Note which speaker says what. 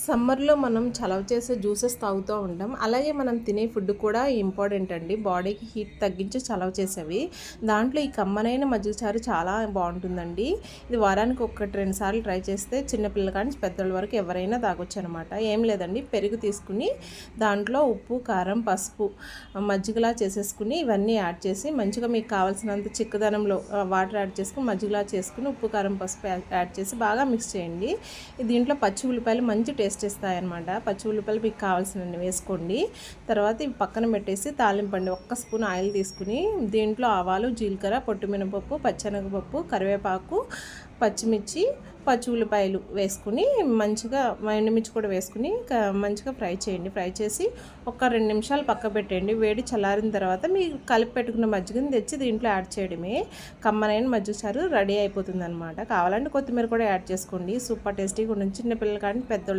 Speaker 1: సమ్మర్‌లో మనం చలవ చేసే జ్యూసెస్ తాగుతూ ఉంటాం. అలాగే మనం తినే ఫుడ్ కూడా ఇంపార్టెంట్ అండి. బాడీకి హీట్ తగ్గించి చలవ చేసేవి. దాంట్లో ఈ కమ్మనైన మజ్జిగ చారు చాలా బావుంటుందండి. ఇది వారానికి 1, 2 సార్లు ట్రై చేస్తే చిన్న పిల్లల కాడ నుంచి పెద్దోళ్ళ వరకు ఎవరైనా తాగొచ్చనమాట. ఏం లేదండి, పెరుగు తీసుకుని దాంట్లో ఉప్పు, కారం, పసుపు మజ్జిగలా చేసేసుకుని ఇవన్నీ యాడ్ చేసి మంచిగా మీకు కావాల్సినంత చిక్కదనంలో వాటర్ యాడ్ చేసుకొని మజ్జిగలా చేసుకుని ఉప్పు, కారం, పసుపు యాడ్ చేసి బాగా మిక్స్ చేయండి. దీంట్లో పచ్చి ఉల్లిపాయలు మంచి టేస్ట్ ఇస్తాయన్నమాట. పచ్చి ఉల్లిపాయలు మీకు కావాల్సినన్ని వేసుకోండి. తర్వాత ఇవి పక్కన పెట్టేసి తాలింపండి. 1 స్పూన్ ఆయిల్ తీసుకుని దీంట్లో ఆవాలు, జీలకర్ర, పొట్టు మినపప్పు, పచ్చెనగపప్పు, కరివేపాకు, పచ్చిమిర్చి, పచ్చి ఉల్లిపాయలు వేసుకుని మంచిగా ఎండుమిర్చి కూడా వేసుకుని మంచిగా ఫ్రై చేయండి. ఫ్రై చేసి ఒక 2 నిమిషాలు పక్క పెట్టండి. వేడి చల్లారిన తర్వాత మీరు కలిపి పెట్టుకున్న మజ్జిగని తెచ్చి దీంట్లో యాడ్ చేయడమే. కమ్మనైన మజ్జిగ చారు రెడీ అయిపోతుంది అనమాట. కావాలంటే కొత్తిమీర కూడా యాడ్ చేసుకోండి. సూపర్ టేస్టీగా ఉంటుంది. చిన్న పిల్లల కానీ పెద్దోళ్ళు